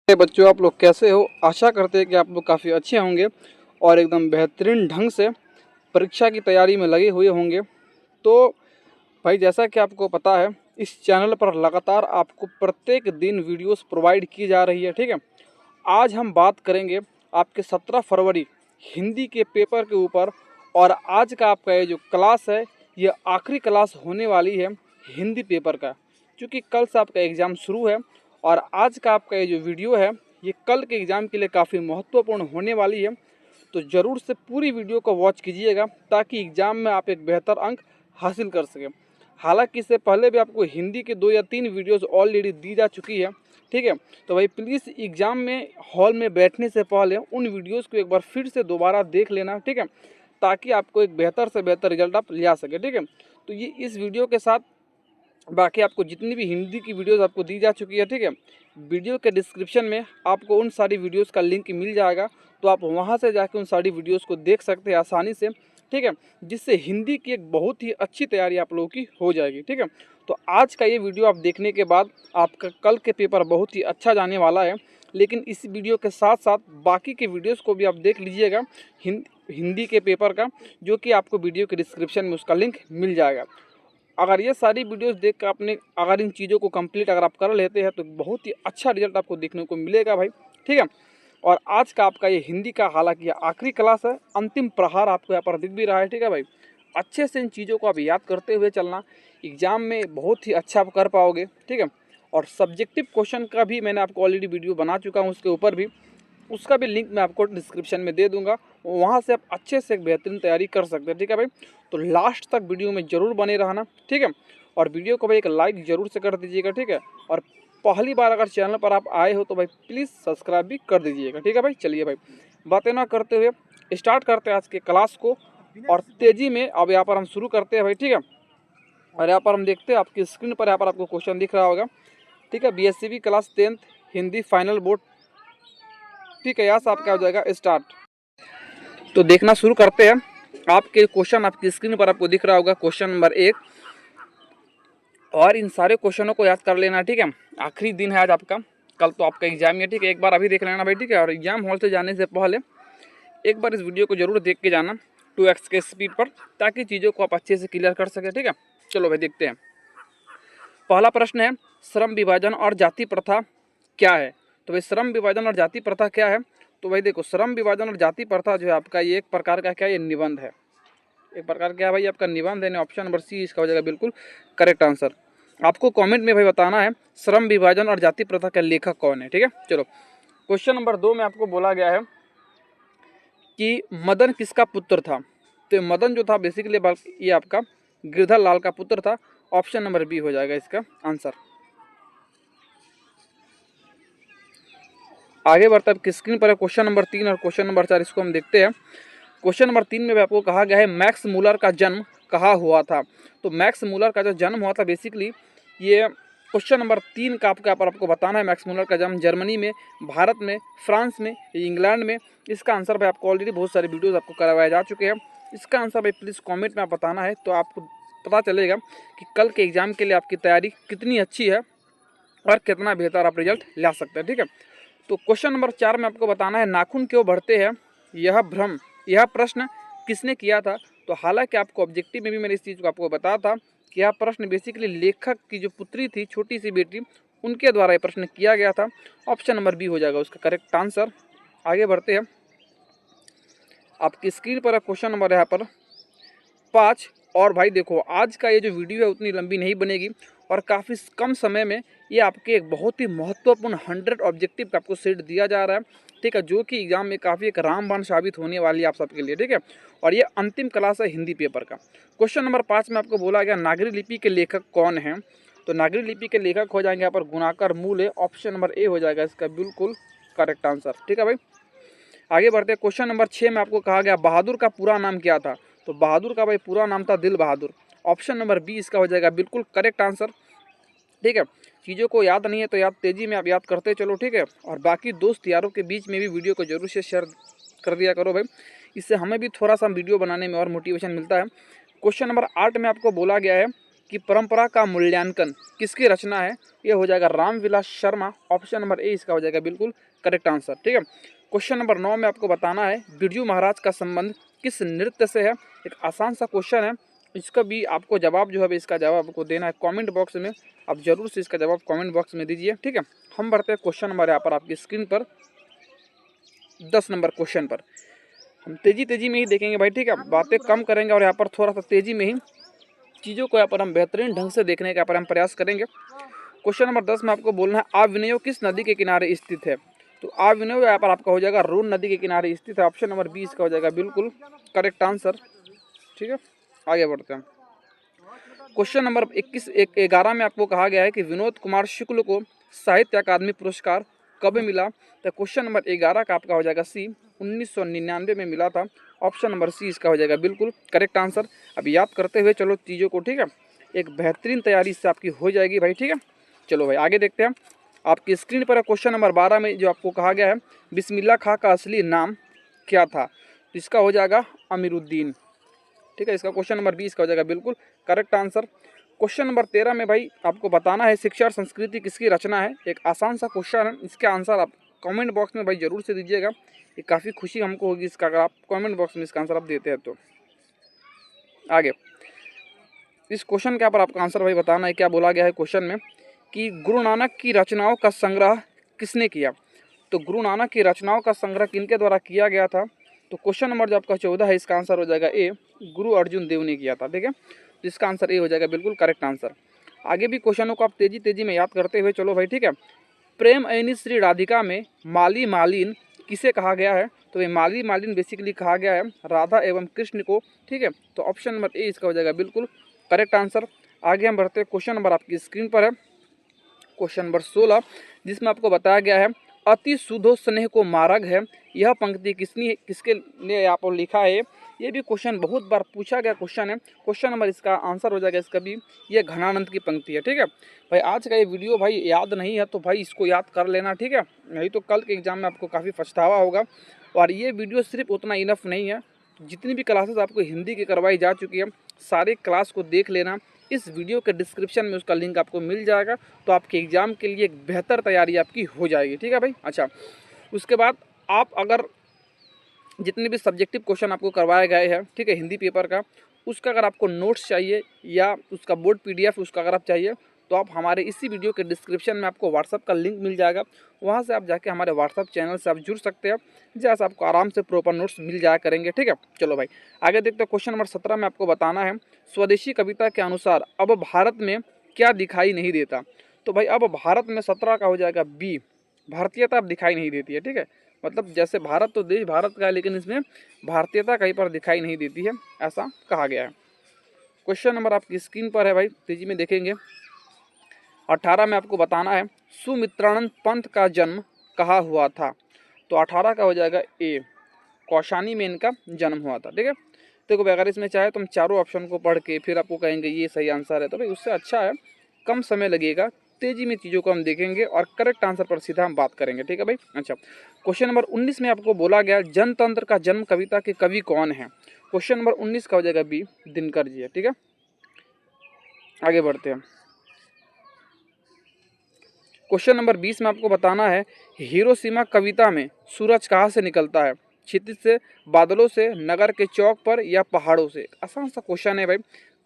बच्चों, आप लोग कैसे हो। आशा करते हैं कि आप लोग काफ़ी अच्छे होंगे और एकदम बेहतरीन ढंग से परीक्षा की तैयारी में लगे हुए होंगे। तो भाई, जैसा कि आपको पता है, इस चैनल पर लगातार आपको प्रत्येक दिन वीडियोस प्रोवाइड की जा रही है। ठीक है, आज हम बात करेंगे आपके 17 फरवरी हिंदी के पेपर के ऊपर। और आज का आपका ये जो क्लास है, ये आखिरी क्लास होने वाली है हिंदी पेपर का, क्योंकि कल से आपका एग्ज़ाम शुरू है। और आज का आपका ये जो वीडियो है, ये कल के एग्ज़ाम के लिए काफ़ी महत्वपूर्ण होने वाली है। तो ज़रूर से पूरी वीडियो को वॉच कीजिएगा ताकि एग्ज़ाम में आप एक बेहतर अंक हासिल कर सकें। हालांकि इससे पहले भी आपको हिंदी के 2 या 3 वीडियोस ऑलरेडी दी जा चुकी है। ठीक है, तो भाई प्लीज़ एग्ज़ाम में हॉल में बैठने से पहले उन वीडियोस को एक बार फिर से दोबारा देख लेना। ठीक है, ताकि आपको एक बेहतर से बेहतर रिजल्ट आप ले आ सके। ठीक है, तो ये इस वीडियो के साथ बाकी आपको जितनी भी हिंदी की वीडियोस आपको दी जा चुकी है, ठीक है, वीडियो के डिस्क्रिप्शन में आपको उन सारी वीडियोस का लिंक मिल जाएगा। तो आप वहां से जाकर उन सारी वीडियोस को देख सकते हैं आसानी से। ठीक है, जिससे हिंदी की एक बहुत ही अच्छी तैयारी आप लोगों की हो जाएगी। ठीक है, तो आज का ये वीडियो आप देखने के बाद आपका कल के पेपर बहुत ही अच्छा जाने वाला है। लेकिन इस वीडियो के साथ साथ बाकी के वीडियोज़ को भी आप देख लीजिएगा हिंदी के पेपर का, जो कि आपको वीडियो के डिस्क्रिप्शन में उसका लिंक मिल जाएगा। अगर ये सारी वीडियोस देख कर आपने अगर इन चीज़ों को कंप्लीट अगर आप कर लेते हैं तो बहुत ही अच्छा रिजल्ट आपको देखने को मिलेगा भाई। ठीक है, और आज का आपका ये हिंदी का हालांकि ये आखिरी क्लास है, अंतिम प्रहार आपको यहाँ पर दिख भी रहा है। ठीक है भाई, अच्छे से इन चीज़ों को आप याद करते हुए चलना, एग्ज़ाम में बहुत ही अच्छा आप कर पाओगे। ठीक है, और सब्जेक्टिव क्वेश्चन का भी मैंने आपको ऑलरेडी वीडियो बना चुका हूँ, उसके ऊपर भी उसका भी लिंक मैं आपको डिस्क्रिप्शन में दे दूंगा। वहाँ से आप अच्छे से एक बेहतरीन तैयारी कर सकते हैं। ठीक है भाई, तो लास्ट तक वीडियो में ज़रूर बने रहना। ठीक है, और वीडियो को भाई एक लाइक ज़रूर से कर दीजिएगा। ठीक है, और पहली बार अगर चैनल पर आप आए हो तो भाई प्लीज़ सब्सक्राइब भी कर दीजिएगा। ठीक है भाई, चलिए भाई बातें ना करते हुए स्टार्ट करते हैं आज के क्लास को, और तेज़ी में अब यहाँ पर हम शुरू करते हैं भाई। ठीक है, और यहाँ पर हम देखते हैं आपकी स्क्रीन पर यहाँ पर आपको क्वेश्चन दिख रहा होगा। ठीक है, BSCB class 10th Hindi final board. ठीक है, यहाँ से आपका हो जाएगा स्टार्ट। तो देखना शुरू करते हैं। आपके क्वेश्चन आपकी स्क्रीन पर आपको दिख रहा होगा, क्वेश्चन नंबर 1। और इन सारे क्वेश्चनों को याद कर लेना। ठीक है, आखिरी दिन है आज आपका, कल तो आपका एग्जाम है। ठीक है, एक बार अभी देख लेना भाई। ठीक है, और एग्जाम हॉल से जाने से पहले एक बार इस वीडियो को जरूर देख के जाना 2x के स्पीड पर, ताकि चीज़ों को आप अच्छे से क्लियर कर सके। ठीक है, चलो भाई देखते हैं। पहला प्रश्न है, श्रम विभाजन और जाति प्रथा क्या है। तो भाई श्रम विभाजन और जाति प्रथा क्या है। तो भाई देखो, श्रम विभाजन और जाति प्रथा जो है आपका, ये एक प्रकार का क्या, ये निबंध है। एक प्रकार क्या है भाई, आपका निबंध है। ऑप्शन नंबर सी इसका हो जाएगा बिल्कुल करेक्ट आंसर। आपको कमेंट में भाई बताना है श्रम विभाजन और जाति प्रथा का लेखक कौन है। ठीक है, चलो क्वेश्चन नंबर 2 में आपको बोला गया है कि मदन किसका पुत्र था। तो मदन जो था बेसिकली ये आपका गिरधर लाल का पुत्र था। ऑप्शन नंबर बी हो जाएगा इसका आंसर। आगे बढ़ता है, स्क्रीन पर है क्वेश्चन नंबर 3 और क्वेश्चन नंबर 4, इसको हम देखते हैं। क्वेश्चन नंबर 3 में भी आपको कहा गया है मैक्स मूलर का जन्म कहाँ हुआ था। तो मैक्स मूलर का जो जन्म हुआ था, बेसिकली ये क्वेश्चन नंबर 3 का आपको बताना है। मैक्स मूलर का जन्म जर्मनी में, भारत में, फ्रांस में, इंग्लैंड में। इसका आंसर भाई आपको ऑलरेडी बहुत सारे वीडियोस आपको करवाए जा चुके हैं। इसका आंसर भाई प्लीज़ कॉमेंट में आप बताना है, तो आपको पता चलेगा कि कल के एग्जाम के लिए आपकी तैयारी कितनी अच्छी है और कितना बेहतर आप रिजल्ट ला सकते हैं। ठीक है, तो क्वेश्चन नंबर 4 में आपको बताना है नाखून क्यों बढ़ते हैं, यह प्रश्न किसने किया था। तो हालांकि आपको ऑब्जेक्टिव में भी मैंने इस चीज़ को आपको बताया था कि यह प्रश्न बेसिकली लेखक की जो पुत्री थी, छोटी सी बेटी, उनके द्वारा यह प्रश्न किया गया था। ऑप्शन नंबर बी हो जाएगा उसका करेक्ट आंसर। आगे बढ़ते हैं, आपकी स्क्रीन पर क्वेश्चन नंबर यहाँ पर 5। और भाई देखो, आज का ये जो वीडियो है उतनी लंबी नहीं बनेगी और काफ़ी कम समय में ये आपके एक बहुत ही महत्वपूर्ण 100 ऑब्जेक्टिव का आपको सेट दिया जा रहा है। ठीक है, जो कि एग्जाम में काफ़ी एक रामबाण साबित होने वाली है आप सबके लिए। ठीक है, और ये अंतिम क्लास है हिंदी पेपर का। क्वेश्चन नंबर 5 में आपको बोला गया नागरी लिपि के लेखक कौन हैं। तो नागरी लिपि के लेखक हो जाएंगे यहाँ पर गुणाकर मूले। ऑप्शन नंबर ए हो जाएगा इसका बिल्कुल करेक्ट आंसर। ठीक है भाई, आगे बढ़ते हैं। क्वेश्चन नंबर 6 में आपको कहा गया बहादुर का पूरा नाम क्या था। तो बहादुर का भाई पूरा नाम था दिल बहादुर। ऑप्शन नंबर बी इसका हो जाएगा बिल्कुल करेक्ट आंसर। ठीक है, चीज़ों को याद नहीं है तो याद तेज़ी में आप याद करते चलो। ठीक है, और बाकी दोस्त यारों के बीच में भी वीडियो को जरूर से शेयर कर दिया करो भाई, इससे हमें भी थोड़ा सा वीडियो बनाने में और मोटिवेशन मिलता है। क्वेश्चन नंबर 8 में आपको बोला गया है कि परंपरा का मूल्यांकन किसकी रचना है? ये हो जाएगा Ramvilas Sharma. Option number A इसका हो जाएगा बिल्कुल करेक्ट आंसर। ठीक है, क्वेश्चन नंबर 9 में आपको बताना है बिरजू महाराज का संबंध किस नृत्य से है? एक आसान सा क्वेश्चन है, इसका भी आपको जवाब जो है इसका जवाब आपको देना है कमेंट बॉक्स में। आप जरूर से इसका जवाब कमेंट बॉक्स में दीजिए। ठीक है, हम बढ़ते हैं क्वेश्चन नंबर यहाँ पर आपकी स्क्रीन पर 10 नंबर क्वेश्चन पर। हम तेजी में ही देखेंगे भाई। ठीक है, बातें कम करेंगे और यहाँ पर थोड़ा सा तेजी में ही चीज़ों को यहाँ पर हम बेहतरीन ढंग से देखने का यहाँ पर हम प्रयास करेंगे। क्वेश्चन नंबर 10 में आपको बोलना है आविनयो किस नदी के किनारे स्थित है? तो आविनयो यहाँ पर आपका हो जाएगा रोन नदी के किनारे स्थित है। ऑप्शन नंबर 20 का हो जाएगा बिल्कुल करेक्ट आंसर। ठीक है, आगे बढ़ते हैं। क्वेश्चन नंबर 11 में आपको कहा गया है कि विनोद कुमार शुक्ल को साहित्य अकादमी पुरस्कार कब मिला? तो क्वेश्चन नंबर 11 का आपका हो जाएगा सी, 1999 में मिला था। ऑप्शन नंबर सी इसका हो जाएगा बिल्कुल करेक्ट आंसर। अब याद करते हुए चलो चीज़ों को। ठीक है, एक बेहतरीन तैयारी इससे आपकी हो जाएगी भाई। ठीक है, चलो भाई आगे देखते हैं। आपकी स्क्रीन पर क्वेश्चन नंबर 12 में जो आपको कहा गया है बिस्मिल्लाह खां का असली नाम क्या था? तो इसका हो जाएगा अमीरुद्दीन। ठीक है, इसका क्वेश्चन नंबर 20 का हो जाएगा बिल्कुल करेक्ट आंसर। क्वेश्चन नंबर 13 में भाई आपको बताना है शिक्षा और संस्कृति किसकी रचना है? एक आसान सा क्वेश्चन है, इसके आंसर आप कमेंट बॉक्स में भाई जरूर से दीजिएगा। ये काफ़ी खुशी हमको होगी इसका अगर आप कमेंट बॉक्स में इसका आंसर आप देते हैं तो। आगे इस क्वेश्चन के ऊपर आपका आंसर भाई बताना है। क्या बोला गया है क्वेश्चन में कि गुरु नानक की रचनाओं का संग्रह किसने किया? तो गुरु नानक की रचनाओं का संग्रह किनके द्वारा किया गया था? तो क्वेश्चन नंबर जो आपका 14 है इसका आंसर हो जाएगा ए, गुरु अर्जुन देव ने किया था। ठीक है, तो इसका आंसर ए हो जाएगा बिल्कुल करेक्ट आंसर। आगे भी क्वेश्चनों को आप तेजी में याद करते हुए चलो भाई। ठीक है, प्रेम ऐनी श्री राधिका में माली मालिन किसे कहा गया है? तो ये माली मालिन बेसिकली कहा गया है राधा एवं कृष्ण को। ठीक है, तो ऑप्शन नंबर ए इसका हो जाएगा बिल्कुल करेक्ट आंसर। आगे हम बढ़ते हैं, क्वेश्चन नंबर आपकी स्क्रीन पर है क्वेश्चन नंबर 16, जिसमें आपको बताया गया है अति सुधो स्नेह को मार्ग है। यह पंक्ति किसके लिए यहाँ पर लिखा है? ये भी क्वेश्चन बहुत बार पूछा गया क्वेश्चन है। क्वेश्चन नंबर इसका आंसर हो जाएगा इसका भी, ये घनानंद की पंक्ति है। ठीक है भाई, आज का ये वीडियो भाई याद नहीं है तो भाई इसको याद कर लेना। ठीक है, नहीं तो कल के एग्जाम में आपको काफ़ी पछतावा होगा। और ये वीडियो सिर्फ उतना इनफ नहीं है, जितनी भी क्लासेस आपको हिंदी की करवाई जा चुकी है सारे क्लास को देख लेना। इस वीडियो के डिस्क्रिप्शन में उसका लिंक आपको मिल जाएगा, तो आपके एग्ज़ाम के लिए एक बेहतर तैयारी आपकी हो जाएगी। ठीक है भाई। अच्छा, उसके बाद आप अगर जितने भी सब्जेक्टिव क्वेश्चन आपको करवाए गए हैं, ठीक है, हिंदी पेपर का, उसका अगर आपको नोट्स चाहिए या उसका बोर्ड PDF उसका अगर आप चाहिए तो आप हमारे इसी वीडियो के डिस्क्रिप्शन में आपको व्हाट्सअप का लिंक मिल जाएगा। वहाँ से आप जाके हमारे व्हाट्सअप चैनल से आप जुड़ सकते हैं, जहाँ से आपको आराम से प्रॉपर नोट्स मिल जाया करेंगे। ठीक है, चलो भाई आगे देखते हैं। क्वेश्चन नंबर 17 में आपको बताना है स्वदेशी कविता के अनुसार अब भारत में क्या दिखाई नहीं देता? तो भाई अब भारत में 17 का हो जाएगा बी, भारतीयता अब दिखाई नहीं देती है। ठीक है, मतलब जैसे भारत तो देश भारत का है, लेकिन इसमें भारतीयता कहीं पर दिखाई नहीं देती है, ऐसा कहा गया है। क्वेश्चन नंबर आपकी स्क्रीन पर है भाई, तेजी में देखेंगे। 18 में आपको बताना है सुमित्रानंद पंथ का जन्म कहाँ हुआ था? तो 18 का हो जाएगा ए, कौशानी में इनका जन्म हुआ था। ठीक है, देखो भाई अगर इसमें चाहे तो हम चारों ऑप्शन को पढ़ के फिर आपको कहेंगे ये सही आंसर है, तो भाई उससे अच्छा है कम समय लगेगा, तेजी में चीज़ों को हम देखेंगे और करेक्ट आंसर पर सीधा हम बात करेंगे। ठीक है भाई। अच्छा, क्वेश्चन नंबर 19 में आपको बोला गया जनतंत्र का जन्म कविता के कवि कौन है? क्वेश्चन नंबर 19 का हो जाएगा बी, दिनकर जी है। ठीक है, आगे बढ़ते हैं। क्वेश्चन नंबर 20 में आपको बताना है हिरोशिमा कविता में सूरज कहाँ से निकलता है? क्षितिज से, बादलों से, नगर के चौक पर या पहाड़ों से? आसान सा क्वेश्चन है भाई,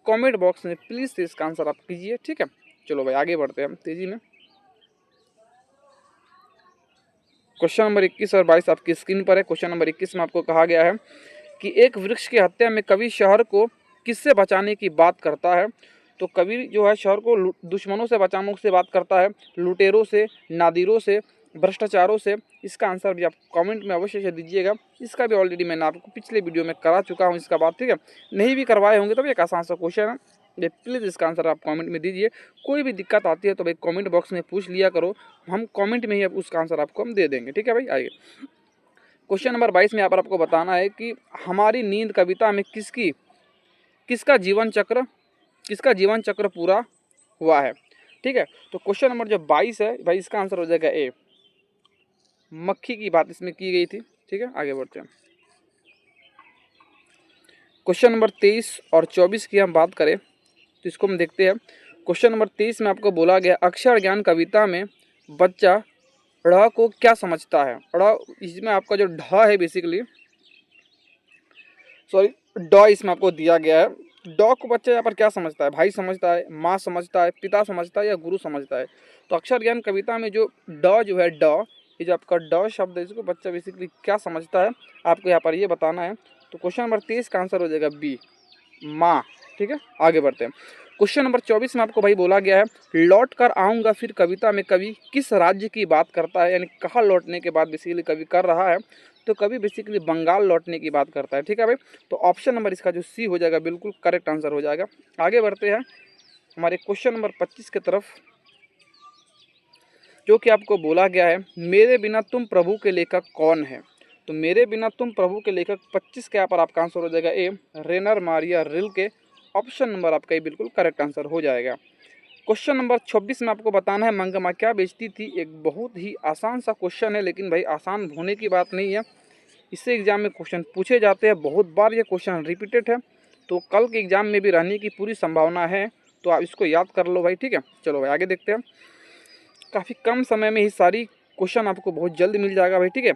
कमेंट बॉक्स में प्लीज से इसका आंसर आप कीजिए। ठीक है, चलो भाई आगे बढ़ते हैं हम तेजी में। क्वेश्चन नंबर 21 और 22 आपकी स्क्रीन पर है। क्वेश्चन नंबर 21 में आपको कहा गया है कि एक वृक्ष की हत्या में कवि शहर को किससे बचाने की बात करता है? तो कवि जो है शहर को दुश्मनों से बचाने से बात करता है, लुटेरों से, नादिरों से, भ्रष्टाचारों से? इसका आंसर भी आप कमेंट में अवश्य से दीजिएगा। इसका भी ऑलरेडी मैंने आपको पिछले वीडियो में करा चुका हूँ इसका बात। ठीक है, नहीं भी करवाए होंगे तो भी एक आसान सा क्वेश्चन है, ये प्लीज़ इसका आंसर आप कमेंट में दीजिए। कोई भी दिक्कत आती है तो भाई कमेंट बॉक्स में पूछ लिया करो, हम कमेंट में ही उसका आंसर आपको हम दे देंगे। ठीक है भाई, आइए क्वेश्चन नंबर 22 में यहाँ पर आपको बताना है कि हमारी नींद कविता में किसका जीवन चक्र पूरा हुआ है? ठीक है, तो क्वेश्चन नंबर जो 22 है भाई इसका आंसर हो जाएगा ए, मक्खी की बात इसमें की गई थी। ठीक है, आगे बढ़ते हैं। क्वेश्चन नंबर 23 और 24 की हम बात करें तो इसको हम देखते हैं। क्वेश्चन नंबर 23 में आपको बोला गया अक्षर ज्ञान कविता में बच्चा ड़ को क्या समझता है। ड़ इसमें आपका जो ढ है बेसिकली, सॉरी ड इसमें आपको दिया गया है। ड को बच्चा यहाँ पर क्या समझता है, भाई समझता है, माँ समझता है, पिता समझता है या गुरु समझता है। तो अक्षर ज्ञान कविता में जो ड जो है ड, ये जो आपका ड शब्द है इसको बच्चा बेसिकली क्या समझता है आपको यहाँ पर ये बताना है। तो क्वेश्चन नंबर 23 का आंसर हो जाएगा बी, माँ। ठीक है, आगे बढ़ते हैं। क्वेश्चन नंबर 24 में आपको भाई बोला गया है लौट कर आऊँगा फिर कविता में कवि किस राज्य की बात करता है, यानी कहाँ लौटने के बाद बेसिकली कवि कर रहा है। तो कवि बेसिकली बंगाल लौटने की बात करता है। ठीक है भाई, तो ऑप्शन नंबर इसका जो सी हो जाएगा बिल्कुल करेक्ट आंसर हो जाएगा। आगे बढ़ते हैं हमारे क्वेश्चन नंबर 25 की तरफ, जो कि आपको बोला गया है मेरे बिना तुम प्रभु के लेखक कौन है। तो मेरे बिना तुम प्रभु के लेखक 25 के यहाँ पर आपका आंसर हो जाएगा ए, रेनर मारिया रिल्के। ऑप्शन नंबर आपका ये बिल्कुल करेक्ट आंसर हो जाएगा। क्वेश्चन नंबर 26 में आपको बताना है मंगमा क्या बेचती थी। एक बहुत ही आसान सा क्वेश्चन है, लेकिन भाई आसान होने की बात नहीं है, इससे एग्जाम में क्वेश्चन पूछे जाते हैं, बहुत बार ये क्वेश्चन रिपीटेड है, तो कल के एग्जाम में भी रहने की पूरी संभावना है, तो आप इसको याद कर लो भाई। ठीक है, चलो भाई आगे देखते हैं। काफ़ी कम समय में ही सारी क्वेश्चन आपको बहुत जल्द मिल जाएगा भाई। ठीक है,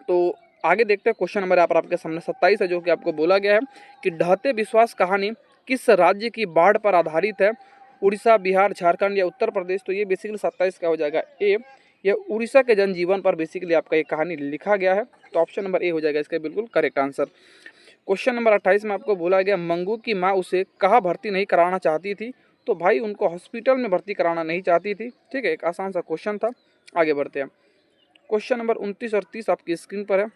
तो आगे देखते हैं। क्वेश्चन नंबर यहाँ पर आपके सामने 27 है, जो कि आपको बोला गया है कि ढहते विश्वास कहानी किस राज्य की बाढ़ पर आधारित है, उड़ीसा, बिहार, झारखंड या उत्तर प्रदेश। तो ये बेसिकली 27 का हो जाएगा ए, ये उड़ीसा के जनजीवन पर बेसिकली आपका ये कहानी लिखा गया है। तो ऑप्शन नंबर ए हो जाएगा इसका बिल्कुल करेक्ट आंसर। क्वेश्चन नंबर 28 में आपको बोला गया मंगू की माँ उसे कहाँ भर्ती नहीं कराना चाहती थी। तो भाई उनको हॉस्पिटल में भर्ती कराना नहीं चाहती थी। ठीक है, एक आसान सा क्वेश्चन था। आगे बढ़ते हैं। क्वेश्चन नंबर 29 और 30 आपकी स्क्रीन पर है।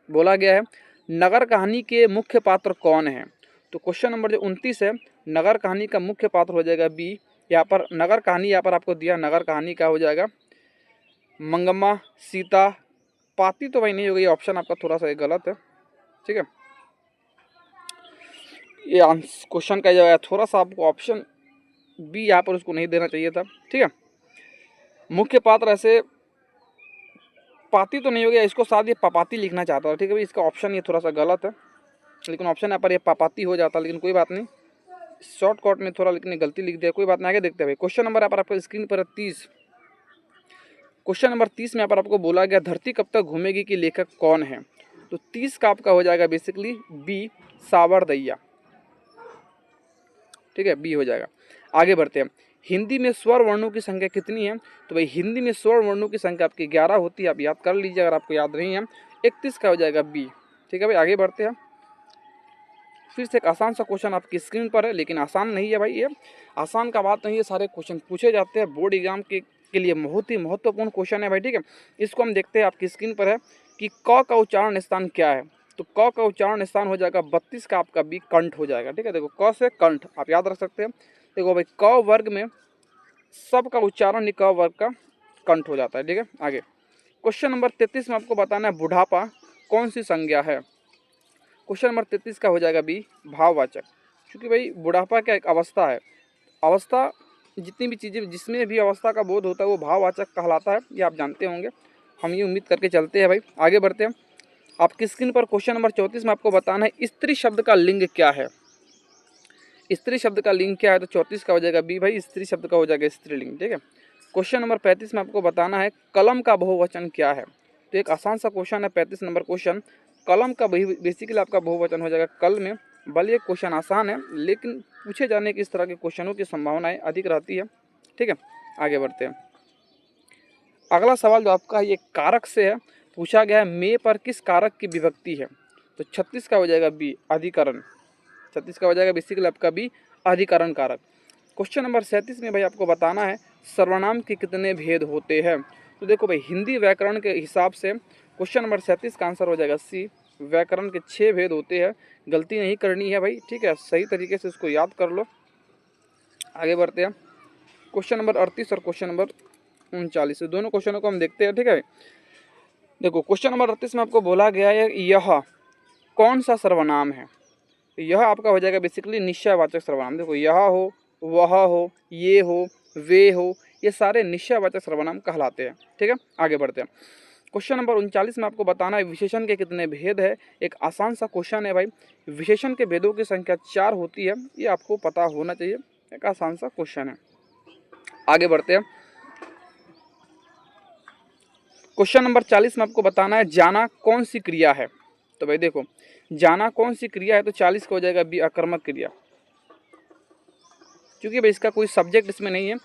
बोला गया है नगर कहानी के मुख्य पात्र कौन है। तो क्वेश्चन नंबर जो 29 है, नगर कहानी का मुख्य पात्र हो जाएगा बी। यहाँ पर नगर कहानी यहाँ पर आपको दिया, नगर कहानी का हो जाएगा मंगम्मा, सीता, पाती। तो भाई नहीं होगा, ये ऑप्शन आपका थोड़ा सा गलत है। ठीक है, ये क्वेश्चन का जो है थोड़ा सा आपको ऑप्शन बी यहाँ पर उसको नहीं देना चाहिए था। ठीक है, मुख्य पात्र ऐसे पाती तो नहीं हो गया, इसको साथ ये पापाती लिखना चाहता था। ठीक है भाई, इसका ऑप्शन ये थोड़ा सा गलत है, लेकिन ऑप्शन यहाँ पर ये पापाती हो जाता, लेकिन कोई बात नहीं, शॉर्टकट में थोड़ा लिखने गलती लिख दिया, कोई बात नहीं। आगे देखते हैं भाई। क्वेश्चन नंबर यहाँ पर आपको स्क्रीन पर 30। क्वेश्चन नंबर 30 में यहाँ पर आपको बोला गया धरती कब तक घूमेगी की लेखक कौन है। तो 30 का आपका हो जाएगा बेसिकली बी, सावरदैया। ठीक है, बी हो जाएगा। आगे बढ़ते हैं। हिंदी में स्वर वर्णों की संख्या कितनी है। तो भाई हिंदी में स्वर वर्णों की संख्या आपकी 11 होती है, आप याद कर लीजिए अगर आपको याद नहीं है। 31 का हो जाएगा बी। ठीक है भाई, आगे बढ़ते हैं। फिर से एक आसान सा क्वेश्चन आपकी स्क्रीन पर है, लेकिन आसान नहीं है भाई, ये आसान का बात नहीं है, सारे क्वेश्चन पूछे जाते हैं बोर्ड एग्जाम के लिए, बहुत ही महत्वपूर्ण क्वेश्चन है भाई। ठीक है, इसको हम देखते हैं। आपकी स्क्रीन पर है कि क का उच्चारण स्थान क्या है। तो क का उच्चारण स्थान हो जाएगा 32 का आपका बी, कंठ हो जाएगा। ठीक है, देखो क से कंठ आप याद रख सकते हैं। देखो भाई क वर्ग में सब का उच्चारण क वर्ग का कंठ हो जाता है। ठीक है, आगे क्वेश्चन नंबर 33 में आपको बताना है बुढ़ापा कौन सी संज्ञा है। क्वेश्चन नंबर 33 का हो जाएगा बी, भाववाचक। क्योंकि भाई बुढ़ापा क्या एक अवस्था है, अवस्था जितनी भी चीज़ें जिसमें भी अवस्था का बोध होता है वो भाववाचक कहलाता है, ये आप जानते होंगे, हम ये उम्मीद करके चलते हैं भाई। आगे बढ़ते हैं। आपकी स्क्रीन पर क्वेश्चन नंबर 34 में आपको बताना है स्त्री शब्द का लिंग क्या है। स्त्री शब्द का लिंग क्या है। तो 34 का हो जाएगा बी भाई, स्त्री शब्द का हो जाएगा स्त्रीलिंग। ठीक है, क्वेश्चन नंबर 35 में आपको बताना है कलम का बहुवचन क्या है। तो एक आसान सा क्वेश्चन है 35 नंबर क्वेश्चन, कलम का बेसिकली आपका बहुवचन हो जाएगा कल में। भले ये क्वेश्चन आसान है, लेकिन पूछे जाने की इस तरह के क्वेश्चनों की संभावनाएं अधिक रहती है। ठीक है, आगे बढ़ते हैं। अगला सवाल जो आपका ये कारक से है, पूछा गया है मे पर किस कारक की विभक्ति है। तो 36 का हो जाएगा बी, अधिकरण। 36 का हो जाएगा बेसिकली आपका बी, अधिकरण कारक। क्वेश्चन नंबर 37 में भाई आपको बताना है सर्वनाम के कितने भेद होते हैं। तो देखो भाई हिंदी व्याकरण के हिसाब से क्वेश्चन नंबर 37 का आंसर हो जाएगा सी, व्याकरण के 6 भेद होते हैं। गलती नहीं करनी है भाई। ठीक है, सही तरीके से इसको याद कर लो। आगे बढ़ते हैं। क्वेश्चन नंबर 38 और क्वेश्चन नंबर 39, दोनों क्वेश्चनों को हम देखते हैं। ठीक है, देखो क्वेश्चन नंबर 38 में आपको बोला गया है यह कौन सा सर्वनाम है। यह आपका हो जाएगा बेसिकली निश्चयवाचक सर्वनाम। देखो यह हो, वह हो, ये हो, वे हो, ये सारे निश्चयवाचक सर्वनाम कहलाते हैं। ठीक है, आगे बढ़ते हैं। क्वेश्चन नंबर 39 में आपको बताना है विशेषण के कितने भेद है। एक आसान सा क्वेश्चन है भाई। विशेषण के भेदों की संख्या 4 होती है, ये आपको पता होना चाहिए। एक आसान सा क्वेश्चन है। आगे बढ़ते हैं। क्वेश्चन नंबर 40 में आपको बताना है जाना कौन सी क्रिया है। तो भाई देखो, जाना कौन सी क्रिया है, तो 40 का हो जाएगा बी, आकर्मक क्रिया। क्योंकि भाई इसका कोई सब्जेक्ट इसमें नहीं है,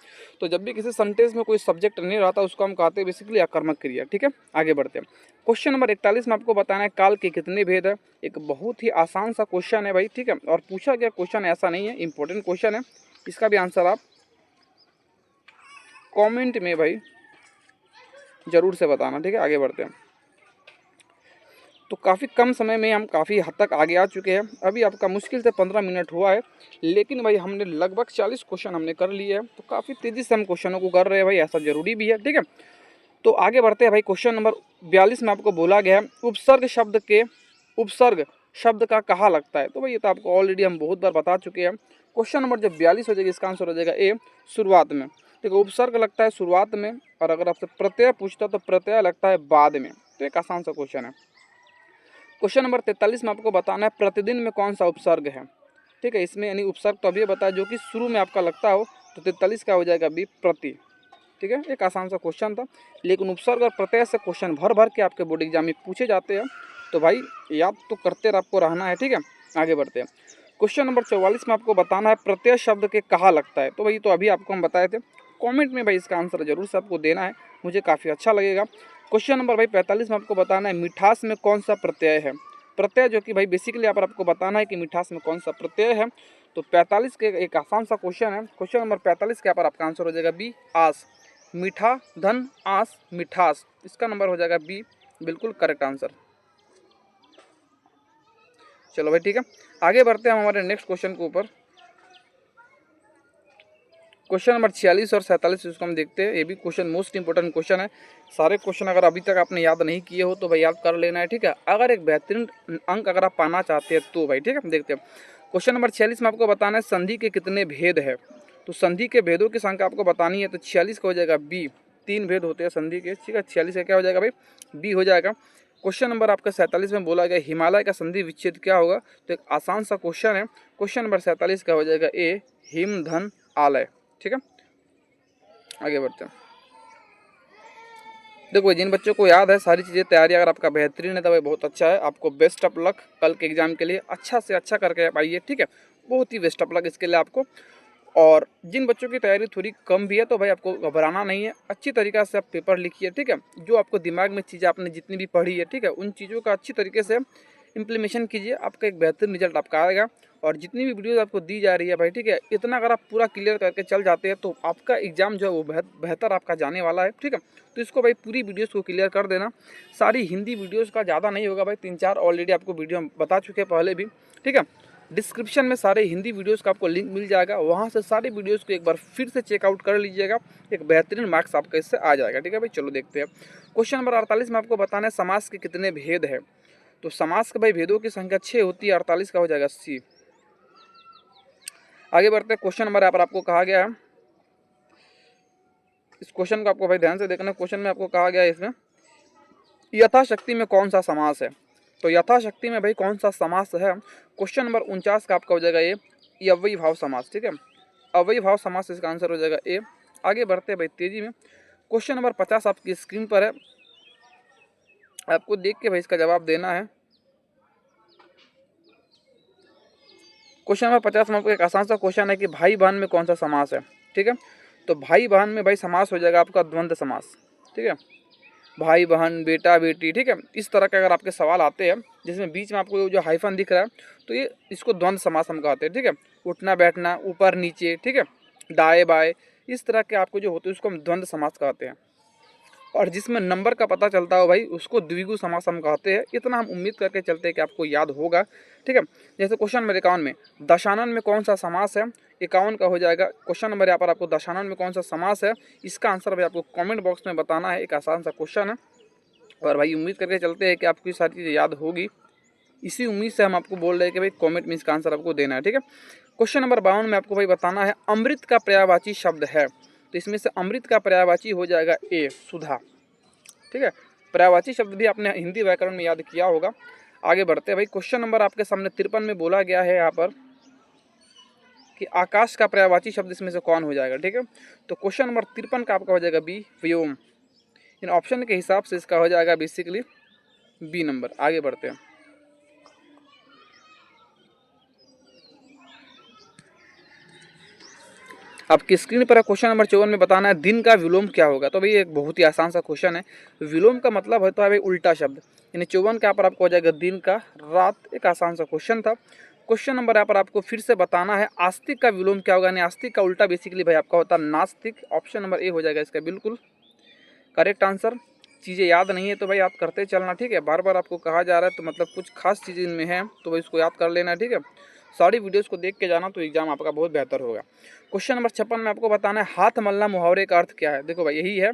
तो जब भी किसी सेंटेंस में कोई सब्जेक्ट नहीं रहता उसको हम कहते हैं बेसिकली आकर्मक क्रिया। ठीक है, आगे बढ़ते हैं। क्वेश्चन नंबर 41 में आपको बताना है काल के कितने भेद है। एक बहुत ही आसान सा क्वेश्चन है भाई। ठीक है, और पूछा गया क्वेश्चन ऐसा नहीं है, इंपॉर्टेंट क्वेश्चन है। इसका भी आंसर आप कॉमेंट में भाई जरूर से बताना। ठीक है, आगे बढ़ते हैं। तो काफ़ी कम समय में हम काफ़ी हद तक आगे आ चुके हैं। अभी आपका मुश्किल से 15 मिनट हुआ है, लेकिन भाई हमने लगभग 40 क्वेश्चन हमने कर लिए हैं। तो काफ़ी तेज़ी से हम क्वेश्चनों को कर रहे हैं भाई, ऐसा ज़रूरी भी है। ठीक है, तो आगे बढ़ते हैं भाई। क्वेश्चन नंबर 42 में आपको बोला गया है उपसर्ग शब्द का कहाँ लगता है। तो भाई ये तो आपको ऑलरेडी हम बहुत बार बता चुके हैं। क्वेश्चन नंबर जब 42 हो जाएगा, इसका आंसर हो जाएगा ए, शुरुआत में। देखो, उपसर्ग लगता है शुरुआत में, और अगर आपसे प्रत्यय पूछता तो प्रत्यय लगता है बाद में। तो एक आसान सा क्वेश्चन है। क्वेश्चन नंबर 43 में आपको बताना है प्रतिदिन में कौन सा उपसर्ग है। ठीक है, इसमें यानी उपसर्ग तो अभी बताया जो कि शुरू में आपका लगता हो, तो 43 का हो जाएगा बी, प्रति। ठीक है, एक आसान सा क्वेश्चन था, लेकिन उपसर्ग और प्रत्यय से क्वेश्चन भर भर के आपके बोर्ड एग्जाम में पूछे जाते हैं। तो भाई याद तो करते आपको रहना है। ठीक है, आगे बढ़ते हैं। क्वेश्चन नंबर 44 में आपको बताना है प्रत्यय शब्द के कहाँ लगता है। तो भाई तो अभी आपको हम बताए थे। कमेंट में भाई इसका आंसर जरूर से आपको देना है, मुझे काफ़ी अच्छा लगेगा। क्वेश्चन नंबर भाई 45 में आपको बताना है मिठास में कौन सा प्रत्यय है। प्रत्यय जो कि भाई बेसिकली यहाँ पर आपको बताना है कि मिठास में कौन सा प्रत्यय है। तो 45 के एक आसान सा क्वेश्चन है। क्वेश्चन नंबर 45 के यहाँ पर आपका आंसर हो जाएगा बी, आस। मीठा धन आस मिठास, इसका नंबर हो जाएगा बी, बिल्कुल करेक्ट आंसर। चलो भाई ठीक है, आगे बढ़ते हैं हम हमारे नेक्स्ट क्वेश्चन के ऊपर। क्वेश्चन नंबर 46 और 47 इसको हम देखते हैं। ये भी क्वेश्चन मोस्ट इंपोर्टेंट क्वेश्चन है। सारे क्वेश्चन अगर अभी तक आपने याद नहीं किए हो तो भाई याद कर लेना है। ठीक है, अगर एक बेहतरीन अंक अगर आप पाना चाहते हैं तो भाई ठीक है, देखते हैं। क्वेश्चन नंबर 46 में आपको बताना है संधि के कितने भेद है। तो संधि के भेदों की संख्या आपको बतानी है। तो 46 का हो जाएगा बी, 3 भेद होते हैं संधि के। ठीक है, 46 का क्या हो जाएगा भाई, बी हो जाएगा। क्वेश्चन नंबर आपका 47 में बोला गया हिमालय का संधि विच्छेद क्या होगा। तो एक आसान सा क्वेश्चन है। क्वेश्चन नंबर 47 का हो जाएगा ए, हिम धन आलय। ठीक है, आगे बढ़ते हैं। देखो, जिन बच्चों को याद है सारी चीज़ें, तैयारी अगर आपका बेहतरीन है तो भाई बहुत अच्छा है। आपको बेस्ट ऑफ लक कल के एग्जाम के लिए, अच्छा से अच्छा करके आइए। ठीक है, बहुत ही बेस्ट ऑफ लक इसके लिए आपको। और जिन बच्चों की तैयारी थोड़ी कम भी है तो भाई आपको घबराना नहीं है, अच्छी तरीक़े से आप पेपर लिखिए। ठीक है, जो आपको दिमाग में चीज़ें आपने जितनी भी पढ़ी है, ठीक है, उन चीज़ों का अच्छी तरीके से इम्प्लीमेशन कीजिए, आपका एक बेहतरीन रिजल्ट आपका आएगा। और जितनी भी वीडियोस आपको दी जा रही है भाई, ठीक है, इतना अगर आप पूरा क्लियर करके चल जाते हैं तो आपका एग्जाम जो है वो बेहतर आपका जाने वाला है। ठीक है, तो इसको भाई पूरी वीडियोस को क्लियर कर देना। सारी हिंदी वीडियोस का ज़्यादा नहीं होगा भाई, 3-4 ऑलरेडी आपको वीडियो हम बता चुके हैं पहले भी। ठीक है, डिस्क्रिप्शन में सारे हिंदी वीडियोस का आपको लिंक मिल जाएगा, वहाँ से सारी वीडियोस को एक बार फिर से चेकआउट कर लीजिएगा, एक बेहतरीन मार्क्स आपका इससे आ जाएगा। ठीक है भाई, चलो देखते हैं। क्वेश्चन नंबर 48 में आपको बताना है समास के कितने भेद है। तो समास के भाई भेदों की संख्या 6 होती है, 48 का हो जाएगा सी। आगे बढ़ते हैं। क्वेश्चन नंबर यहाँ पर आपको कहा गया है, इस क्वेश्चन को आपको भाई ध्यान से देखना। क्वेश्चन में आपको कहा गया है इसमें यथाशक्ति में कौन सा समास है। तो यथाशक्ति में भाई कौन सा समास है। क्वेश्चन नंबर 49 का आपका हो जाएगा ये अव्ययी भाव समास। ठीक है, अव्ययी भाव समास, इसका आंसर हो जाएगा ए। आगे बढ़ते हैं भाई तेजी में। क्वेश्चन नंबर 50 आपकी स्क्रीन पर है, आपको देख के भाई इसका जवाब देना है। क्वेश्चन नंबर 50 में आपको एक आसान सा क्वेश्चन है कि भाई बहन में कौन सा समास है। ठीक है, तो भाई बहन में भाई समास हो जाएगा आपका द्वंद्व समास। ठीक है, भाई बहन, बेटा बेटी। ठीक है, इस तरह के अगर आपके सवाल आते हैं जिसमें बीच में आपको जो हाइफन दिख रहा है तो ये इसको द्वंद्व समास हम कहते हैं। ठीक है, उठना बैठना, ऊपर नीचे, ठीक है, दाएं बाएं, इस तरह के आपको जो होते हैं उसको हम द्वंद्व समास कहते हैं। और जिसमें नंबर का पता चलता हो भाई उसको द्विगु समास हम कहते हैं। इतना हम उम्मीद करके चलते हैं कि आपको याद होगा। ठीक है, जैसे क्वेश्चन नंबर 51 में दशानन में कौन सा समास है, 51 का हो जाएगा क्वेश्चन नंबर। यहाँ पर आपको दशानन में कौन सा समास है, इसका आंसर भाई आपको कमेंट बॉक्स में बताना है। एक आसान सा क्वेश्चन है और भाई उम्मीद करके चलते हैं कि आपको सारी चीज़ें याद होगी। इसी उम्मीद से हम आपको बोल रहे हैं कि भाई कमेंट में इसका आंसर आपको देना है। ठीक है, क्वेश्चन नंबर 52 में आपको भाई बताना है अमृत का पर्यायवाची शब्द है। तो इसमें से अमृत का पर्यायवाची हो जाएगा ए, सुधा। ठीक है, पर्यायवाची शब्द भी आपने हिंदी व्याकरण में याद किया होगा। आगे बढ़ते हैं भाई। क्वेश्चन नंबर आपके सामने 53 में बोला गया है यहाँ पर कि आकाश का पर्यायवाची शब्द इसमें से कौन हो जाएगा। ठीक है, तो क्वेश्चन नंबर 53 का आपका हो जाएगा बी, व्योम। इन ऑप्शन के हिसाब से इसका हो जाएगा बेसिकली बी नंबर। आगे बढ़ते हैं। आपकी स्क्रीन पर क्वेश्चन नंबर 54 में बताना है दिन का विलोम क्या होगा। तो भाई एक बहुत ही आसान सा क्वेश्चन है। विलोम का मतलब होता है भाई उल्टा शब्द, यानी 54 के यहाँ पर आपको हो जाएगा दिन का रात। एक आसान सा क्वेश्चन था। क्वेश्चन नंबर यहाँ पर आपको फिर से बताना है आस्तिक का विलोम क्या होगा, यानी आस्तिक का उल्टा बेसिकली भाई आपका होता है नास्तिक। ऑप्शन नंबर ए हो जाएगा इसका बिल्कुल करेक्ट आंसर। चीज़ें याद नहीं है तो भाई आप करते चलना, ठीक है। बार बार आपको कहा जा रहा है तो मतलब कुछ खास चीज़ इनमें है तो भाई इसको याद कर लेना, ठीक है। सारी वीडियोस को देख के जाना तो एग्जाम आपका बहुत बेहतर होगा। क्वेश्चन नंबर 56 में आपको बताना है हाथ मलना मुहावरे का अर्थ क्या है। देखो भाई यही है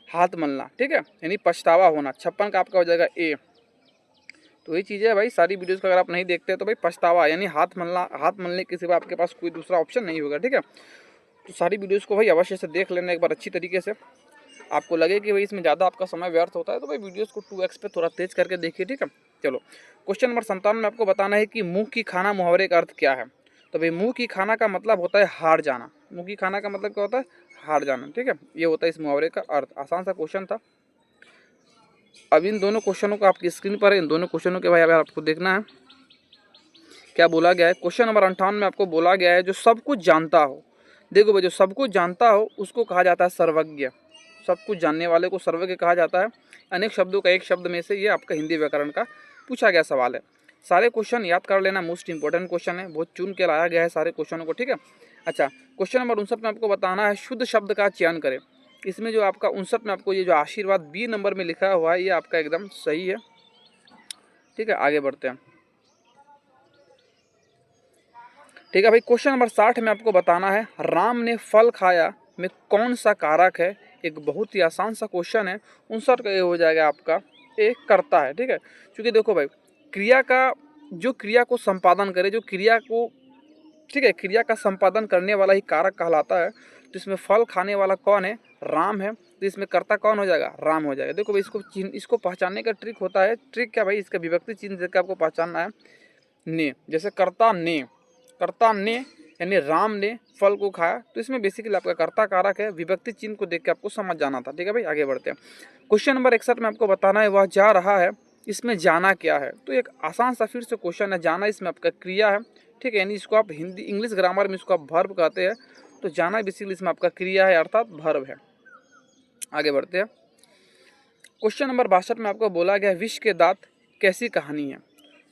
हाथ मलना, ठीक है, यानी पछतावा होना। 56 का आपका हो जाएगा ए। तो ये चीज़ें है भाई, सारी वीडियोस को अगर आप नहीं देखते तो भाई पछतावा यानी हाथ मलना, हाथ मलने के सिवा आपके पास कोई दूसरा ऑप्शन नहीं होगा, ठीक है। तो सारी वीडियोस को भाई अवश्य से देख लेना एक बार अच्छी तरीके से। आपको लगे कि भाई इसमें ज़्यादा आपका समय व्यर्थ होता है तो भाई वीडियोस को 2x पे थोड़ा तेज करके देखिए, ठीक है। चलो क्वेश्चन नंबर 57 में आपको बताना है कि मुंह की खाना मुहावरे का अर्थ क्या है। तो भाई मुंह की खाना का मतलब होता है हार जाना। मुंह की खाना का मतलब क्या होता है, हार जाना, ठीक है। ये होता है इस मुहावरे का अर्थ। आसान सा क्वेश्चन था। अब इन दोनों क्वेश्चनों को आपकी स्क्रीन पर है, इन दोनों क्वेश्चनों के भाई अगर आपको देखना है क्या बोला गया है। क्वेश्चन नंबर 58 में आपको बोला गया है जो सब कुछ जानता हो। देखो भाई जो सब कुछ जानता हो उसको कहा जाता है सर्वज्ञ। सब कुछ जानने वाले को सर्वज्ञ कहा जाता है। अनेक शब्दों का एक शब्द में से ये आपका हिंदी व्याकरण का पूछा गया सवाल है। सारे क्वेश्चन याद कर लेना, मोस्ट इंपॉर्टेंट क्वेश्चन है, बहुत चुन के लाया गया है सारे क्वेश्चनों को, ठीक है। अच्छा क्वेश्चन नंबर 59 में आपको बताना है शुद्ध शब्द का चयन करें। इसमें जो आपका 59 में आपको ये जो आशीर्वाद बी नंबर में लिखा हुआ है ये आपका एकदम सही है, ठीक है। आगे बढ़ते हैं, ठीक है भाई। क्वेश्चन नंबर 60 में आपको बताना है राम ने फल खाया में कौन सा कारक है। एक बहुत ही आसान सा क्वेश्चन है। 59 का ये हो जाएगा आपका एक करता है, ठीक है। क्योंकि देखो भाई क्रिया का जो क्रिया को संपादन करे, जो क्रिया को, ठीक है, क्रिया का संपादन करने वाला ही कारक कहलाता है। तो इसमें फल खाने वाला कौन है, राम है। तो इसमें कर्ता कौन हो जाएगा, राम हो जाएगा। देखो भाई इसको पहचानने का ट्रिक होता है। ट्रिक क्या भाई, इसका विभक्ति चिन्ह देकर आपको पहचानना है। ने, जैसे कर्ता ने यानी राम ने फल को खाया, तो इसमें बेसिकली आपका कर्ता कारक है। विभक्ति चिन्ह को देख के आपको समझ जाना था, ठीक है भाई। आगे बढ़ते हैं। क्वेश्चन नंबर 61 में आपको बताना है वह जा रहा है, इसमें जाना क्या है। तो एक आसान सा फिर से क्वेश्चन है। जाना इसमें आपका क्रिया है, ठीक है, यानी इसको आप हिंदी इंग्लिश ग्रामर में इसको आप वर्ब कहते हैं। तो जाना बेसिकली इसमें आपका क्रिया है अर्थात वर्ब है। आगे बढ़ते हैं। क्वेश्चन नंबर 62 में आपको बोला गया विष के दांत कैसी कहानी है।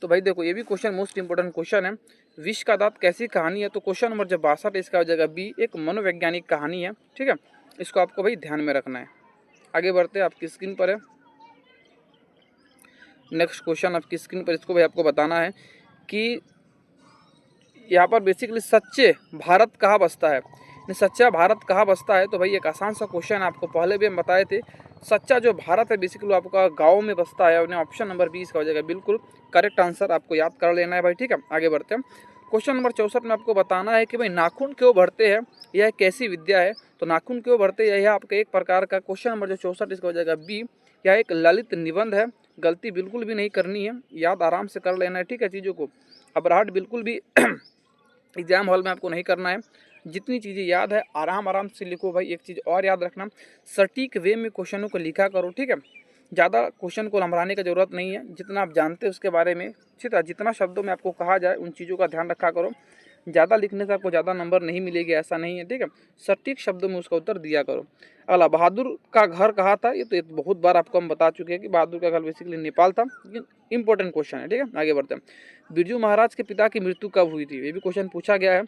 तो भाई देखो ये भी क्वेश्चन मोस्ट इंपोर्टेंट क्वेश्चन है। विष का दांत कैसी कहानी है। तो क्वेश्चन नंबर जो 62 इसका हो जाएगा बी, एक मनोवैज्ञानिक कहानी है, ठीक है। इसको आपको भाई ध्यान में रखना है। आगे बढ़ते हैं, आपकी स्क्रीन पर है नेक्स्ट क्वेश्चन। आपकी स्क्रीन पर इसको भाई आपको बताना है कि यहाँ पर बेसिकली सच्चे भारत कहाँ बसता है। सच्चा भारत कहाँ बसता है। तो भाई एक आसान सा क्वेश्चन आपको पहले भी हम बताए थे। सच्चा जो भारत है बेसिकली आपका गांव में बसता है। उन्हें ऑप्शन नंबर 20 का हो जाएगा बिल्कुल करेक्ट आंसर। आपको याद कर लेना है भाई, ठीक है। आगे बढ़ते हैं। क्वेश्चन नंबर 64 में आपको बताना है कि भाई नाखून क्यों बढ़ते हैं, यह कैसी विद्या है। तो नाखून क्यों बढ़ते हैं यह आपका एक प्रकार का क्वेश्चन नंबर जो 64 इसका हो जाएगा बी। यह एक ललित निबंध है। गलती बिल्कुल भी नहीं करनी है, याद आराम से कर लेना है, ठीक है। चीज़ों को घबराहट बिल्कुल भी एग्जाम हॉल में आपको नहीं करना है। जितनी चीज़ें याद है आराम से लिखो भाई। एक चीज़ और याद रखना, सटीक वे में क्वेश्चनों को लिखा करो, ठीक है। ज़्यादा क्वेश्चन को लंबराने की ज़रूरत नहीं है। जितना आप जानते हैं उसके बारे में, ठीक है, जितना शब्दों में आपको कहा जाए उन चीज़ों का ध्यान रखा करो। ज़्यादा लिखने से आपको ज़्यादा नंबर नहीं मिलेगी ऐसा नहीं है, ठीक है। सटीक शब्दों में उसका उत्तर दिया करो। अगला बहादुर का घर कहाँ था। ये तो बहुत बार आपको हम बता चुके हैं कि बहादुर का घर बेसिकली नेपाल था, लेकिन इंपॉर्टेंट क्वेश्चन है, ठीक है। आगे बढ़ते हैं। बिरजू महाराज के पिता की मृत्यु कब हुई थी। ये भी क्वेश्चन पूछा गया है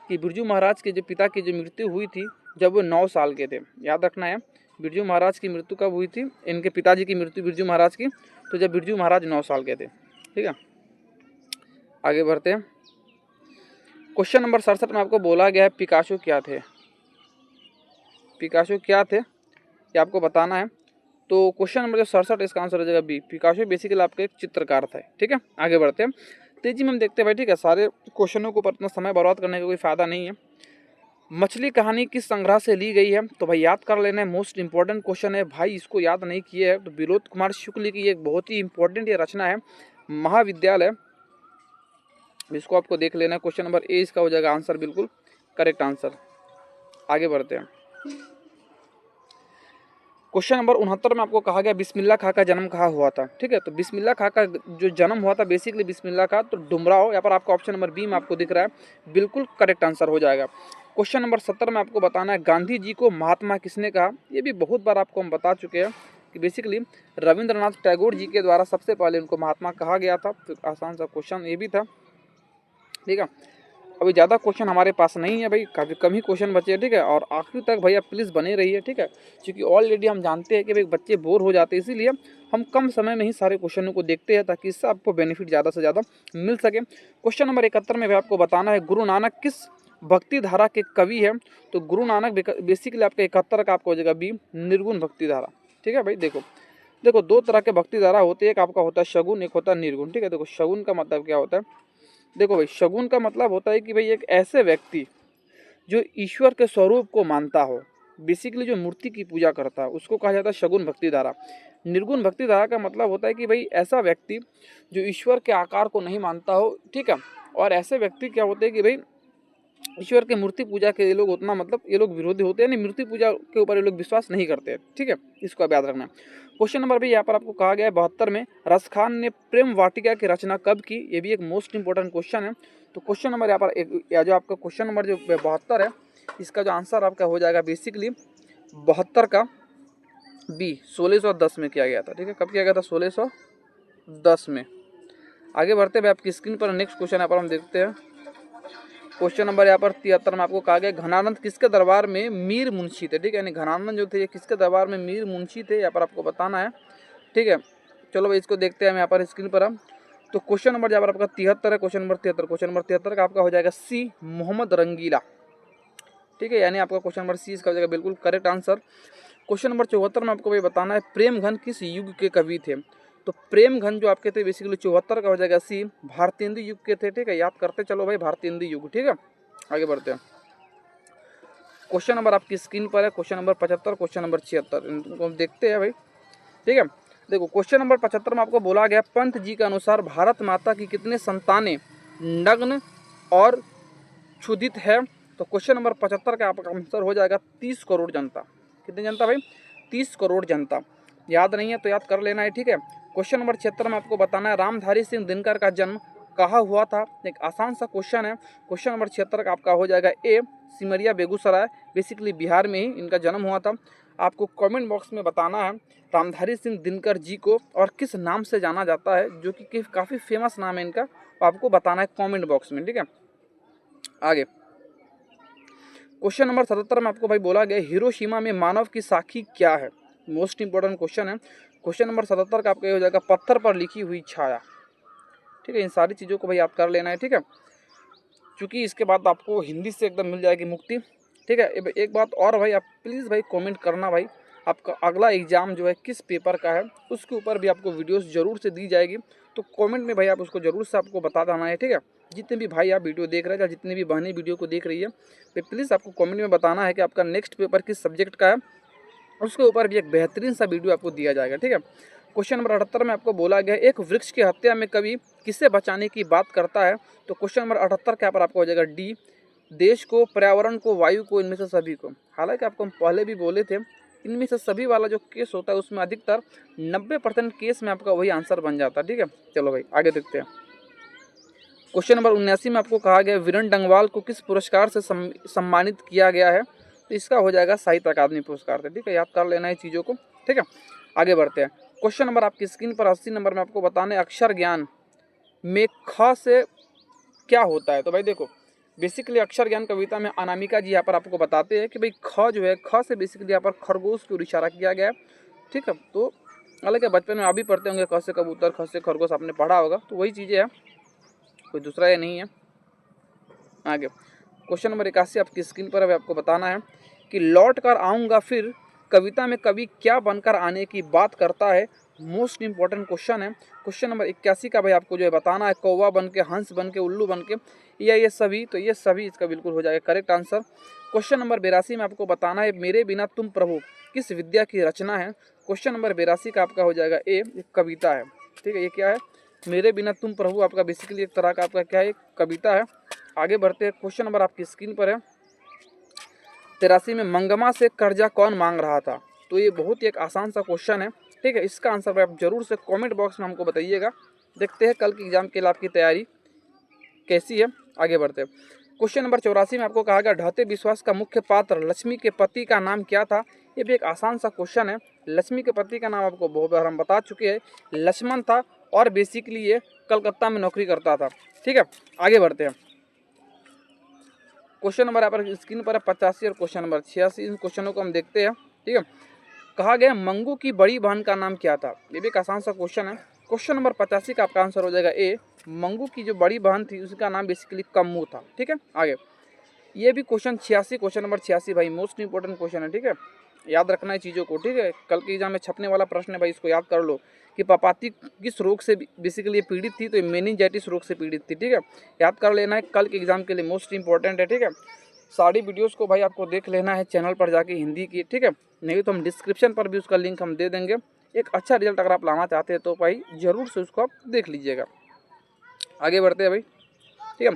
कि बिरजू महाराज के जो पिता की जो मृत्यु हुई थी जब वो 9 साल के थे। याद रखना है बिरजू महाराज की मृत्यु कब हुई थी, इनके पिताजी की मृत्यु बिरजू महाराज की, तो जब बिरजू महाराज 9 साल के थे, ठीक है। आगे बढ़ते हैं। क्वेश्चन नंबर 67 में आपको बोला गया है पिकासो क्या थे। पिकासो क्या थे ये आपको बताना है। तो क्वेश्चन नंबर जो 67 इसका आंसर हो जाएगा बी। पिकासो बेसिकली आपका एक चित्रकार था, ठीक है। आगे बढ़ते हैं, तेजी में हम देखते हैं भाई, ठीक है। सारे क्वेश्चनों को पर इतना समय बर्बाद करने का कोई फायदा नहीं है। मछली कहानी किस संग्रह से ली गई है? तो भाई याद कर लेना है, मोस्ट इंपॉर्टेंट क्वेश्चन है भाई, इसको याद नहीं किए है तो विनोद कुमार शुक्ल की एक बहुत ही इंपॉर्टेंट ये रचना है महाविद्यालय, इसको आपको देख लेना है। क्वेश्चन नंबर ए इसका हो जाएगा आंसर, बिल्कुल करेक्ट आंसर। आगे बढ़ते हैं। क्वेश्चन नंबर 69 में आपको कहा गया बिस्मिल्लाह खां का जन्म कहाँ हुआ था। ठीक है, तो बिस्मिल्लाह खां का जो जन्म हुआ था बेसिकली बिस्मिल्लाह खां तो डुमराव, यहाँ पर आपका ऑप्शन नंबर बी में आपको दिख रहा है, बिल्कुल करेक्ट आंसर हो जाएगा। क्वेश्चन नंबर 70 में आपको बताना है गांधी जी को महात्मा किसने कहा। ये भी बहुत बार आपको हम बता चुके हैं कि बेसिकली रविंद्रनाथ टैगोर जी के द्वारा सबसे पहले उनको महात्मा कहा गया था। तो आसान सा क्वेश्चन ये भी था। ठीक है, अभी ज़्यादा क्वेश्चन हमारे पास नहीं है भाई, काफ़ी कम ही क्वेश्चन बचे हैं। ठीक है, और आखिर तक भैया प्लीज़ बने रहिए। ठीक है, क्योंकि ऑलरेडी हम जानते हैं कि भाई बच्चे बोर हो जाते हैं, इसीलिए हम कम समय में ही सारे क्वेश्चनों को देखते हैं ताकि इससे आपको बेनिफिट ज़्यादा से ज़्यादा मिल सके। क्वेश्चन नंबर 71 में भी आपको बताना है गुरु नानक किस भक्ति धारा के कवि है। तो गुरु नानक बेसिकली आपका 71 का आपको हो जाएगा बी, निर्गुण भक्ति धारा। ठीक है भाई, देखो दो तरह के भक्ति धारा होती है, एक आपका होता है शगुन, एक होता है निर्गुण। ठीक है, देखो शगुन का मतलब क्या होता है, देखो भाई शगुन का मतलब होता है कि भाई एक ऐसे व्यक्ति जो ईश्वर के स्वरूप को मानता हो, बेसिकली जो मूर्ति की पूजा करता है, उसको कहा जाता है शगुन भक्ति धारा। निर्गुण भक्ति धारा का मतलब होता है कि भाई ऐसा व्यक्ति जो ईश्वर के आकार को नहीं मानता हो। ठीक है, और ऐसे व्यक्ति क्या होते हैं कि भाई ईश्वर के मूर्ति पूजा के ये लोग उतना मतलब ये लोग विरोधी होते हैं, यानी मूर्ति पूजा के ऊपर ये लोग विश्वास नहीं करते हैं। ठीक है, इसको आप याद रखना। क्वेश्चन नंबर भी यहाँ पर आपको कहा गया है 72 में रस खान ने प्रेम वाटिका की रचना कब की। ये भी एक मोस्ट इंपॉर्टेंट क्वेश्चन है। तो क्वेश्चन नंबर यहाँ पर या जो आपका क्वेश्चन नंबर जो 72 है, इसका जो आंसर आपका हो जाएगा बेसिकली 72 का बी, 1610 में किया गया था। ठीक है, कब किया गया था? 1610 में। आगे बढ़ते हुए आपकी स्क्रीन पर नेक्स्ट क्वेश्चन यहाँ पर हम देखते हैं। क्वेश्चन नंबर यहाँ पर 73 में आपको कहा गया घनानंद किसके दरबार में मीर मुंशी थे। ठीक है, यानी घनानंद जो थे ये किसके दरबार में मीर मुंशी थे, यहाँ पर आपको बताना है। ठीक है, चलो भाई इसको देखते हैं हम यहाँ पर स्क्रीन पर हम। तो क्वेश्चन नंबर यहाँ पर आपका 73 है, क्वेश्चन नंबर 73 का आपका हो जाएगा सी, मोहम्मद रंगीला। ठीक है, यानी आपका क्वेश्चन नंबर सी इसका हो जाएगा बिल्कुल करेक्ट आंसर। क्वेश्चन नंबर 74 में आपको भाई बताना है प्रेमघन किस युग के कवि थे। तो प्रेमघन जो आपके थे बेसिकली 74 का हो जाएगा सी, भारतेंदु युग के थे। ठीक है, याद करते चलो भाई भारतेंदु युग। ठीक है, आगे बढ़ते हैं। क्वेश्चन नंबर आपकी स्क्रीन पर है, क्वेश्चन नंबर 75, क्वेश्चन नंबर 76, इनको हम देखते हैं भाई। ठीक है, देखो क्वेश्चन नंबर 75 में आपको बोला गया पंत जी के अनुसार भारत माता की कितने संतानें नग्न और क्षुधित है। तो क्वेश्चन नंबर 75 का आपका आंसर हो जाएगा 30 करोड़ जनता। कितनी जनता भाई? 30 करोड़ जनता। याद नहीं है तो याद कर लेना है। ठीक है, क्वेश्चन नंबर 76 में आपको बताना है रामधारी सिंह दिनकर का जन्म कहाँ हुआ था। एक आसान सा क्वेश्चन है। क्वेश्चन नंबर 76 का आपका हो जाएगा ए, सिमरिया बेगूसराय, बेसिकली बिहार में ही इनका जन्म हुआ था। आपको कमेंट बॉक्स में बताना है रामधारी सिंह दिनकर जी को और किस नाम से जाना जाता है, जो कि काफ़ी फेमस नाम है इनका, आपको बताना है कमेंट बॉक्स में। ठीक है, आगे क्वेश्चन नंबर 77 में आपको भाई बोला गया हिरोशिमा में मानव की साखी क्या है। मोस्ट इंपॉर्टेंट क्वेश्चन है। क्वेश्चन नंबर 77 का आपका हो जाएगा पत्थर पर लिखी हुई छाया। ठीक है, इन सारी चीज़ों को भाई याद कर लेना है। ठीक है, क्योंकि इसके बाद आपको हिंदी से एकदम मिल जाएगी मुक्ति। ठीक है, एक बात और भाई, आप प्लीज़ भाई कमेंट करना भाई, आपका अगला एग्जाम जो है किस पेपर का है, उसके ऊपर भी आपको वीडियोस जरूर से दी जाएगी। तो कमेंट में भाई आप उसको जरूर से आपको बता देना है। ठीक है, जितने भी भाई आप वीडियो देख रहे हैं या जितनी भी बहनें वीडियो को देख रही है, तो प्लीज़ आपको कमेंट में बताना है कि आपका नेक्स्ट पेपर किस सब्जेक्ट का है, उसके ऊपर भी एक बेहतरीन सा वीडियो आपको दिया जाएगा। ठीक है, क्वेश्चन नंबर 78 में आपको बोला गया एक वृक्ष की हत्या में कवि किसे बचाने की बात करता है। तो क्वेश्चन नंबर 78 के यहाँ पर आपको हो जाएगा डी, देश को, पर्यावरण को, वायु को, इनमें से सभी को। हालांकि आपको हम पहले भी बोले थे इनमें से सभी वाला जो केस होता है उसमें अधिकतर 90% केस में आपका वही आंसर बन जाता है। ठीक है, चलो भाई आगे देखते हैं। क्वेश्चन नंबर 79 में आपको कहा गया वीरेन डंगवाल को किस पुरस्कार से सम्मानित किया गया है। तो इसका हो जाएगा साहित्य अकादमी पुरस्कार से। ठीक है, याद कर लेना है चीज़ों को। ठीक है, आगे बढ़ते हैं। क्वेश्चन नंबर आपकी स्क्रीन पर 80 नंबर में आपको बताने अक्षर ज्ञान में ख से क्या होता है। तो भाई देखो बेसिकली अक्षर ज्ञान कविता में अनामिका जी यहाँ पर आपको बताते हैं कि भाई ख जो है, ख से बेसिकली यहाँ पर खरगोश की ओर इशारा किया गया है। ठीक है, तो हालांकि बचपन में आप भी पढ़ते होंगे क से कबूतर, ख से खरगोश, आपने पढ़ा होगा, तो वही चीज़ें हैं, कोई दूसरा ये नहीं है। आगे क्वेश्चन नंबर 81 आपकी स्क्रीन पर अभी आपको बताना है कि लौट कर आऊँगा फिर कविता में कवि क्या बनकर आने की बात करता है। मोस्ट इंपॉर्टेंट क्वेश्चन है। क्वेश्चन नंबर 81 का भाई आपको जो है बताना है, कौवा बन के, हंस बन के, उल्लू बन के, या ये सभी, तो ये सभी इसका बिल्कुल हो जाएगा करेक्ट आंसर। क्वेश्चन नंबर 82 में आपको बताना है, मेरे बिना तुम प्रभु किस विद्या की रचना है। क्वेश्चन नंबर 82 का आपका हो जाएगा ए, एक कविता है, ठीक है। ये क्या है, मेरे बिना तुम प्रभु आपका बेसिकली एक तरह का आपका क्या है, एक कविता है। आगे बढ़ते हैं, क्वेश्चन नंबर आपकी स्क्रीन पर है 83 में, मंगमा से कर्जा कौन मांग रहा था। तो ये बहुत ही एक आसान सा क्वेश्चन है, ठीक है। इसका आंसर आप जरूर से कमेंट बॉक्स में हमको बताइएगा। देखते हैं कल की एग्जाम के लिए आपकी तैयारी कैसी है। आगे बढ़ते हैं, क्वेश्चन नंबर 84 में आपको कहा गया, ढहते विश्वास का मुख्य पात्र लक्ष्मी के पति का नाम क्या था। ये भी एक आसान सा क्वेश्चन है। लक्ष्मी के पति का नाम आपको बहुत बार हम बता चुके हैं, लक्ष्मण था, और बेसिकली ये कलकत्ता में नौकरी करता था, ठीक है। आगे बढ़ते हैं, क्वेश्चन नंबर यहाँ पर स्क्रीन पर है 85 और क्वेश्चन नंबर 86। इन क्वेश्चनों को हम देखते हैं, ठीक है। कहा गया, मंगू की बड़ी बहन का नाम क्या था। ये भी एक आसान सा क्वेश्चन है। क्वेश्चन नंबर 85 का आपका आंसर हो जाएगा ए, मंगू की जो बड़ी बहन थी उसका नाम बेसिकली कम्मू था, ठीक है। आगे ये भी क्वेश्चन 86, क्वेश्चन नंबर 86 भाई मोस्ट इंपॉर्टेंट क्वेश्चन है, ठीक है। याद रखना है चीज़ों को, ठीक है। कल के एग्जाम में छपने वाला प्रश्न है भाई, इसको याद कर लो कि पापाती किस रोग से बेसिकली पीड़ित थी। तो ये मेनिंजाइटिस रोग से पीड़ित थी, ठीक है। याद कर लेना है, कल के एग्जाम के लिए मोस्ट इंपॉर्टेंट है, ठीक है। सारी वीडियोस को भाई आपको देख लेना है चैनल पर जाके हिंदी की, ठीक है। नहीं तो हम डिस्क्रिप्शन पर भी उसका लिंक हम दे देंगे। एक अच्छा रिजल्ट अगर आप लाना चाहते हैं तो भाई ज़रूर से उसको आप देख लीजिएगा। आगे बढ़ते हैं भाई, ठीक है।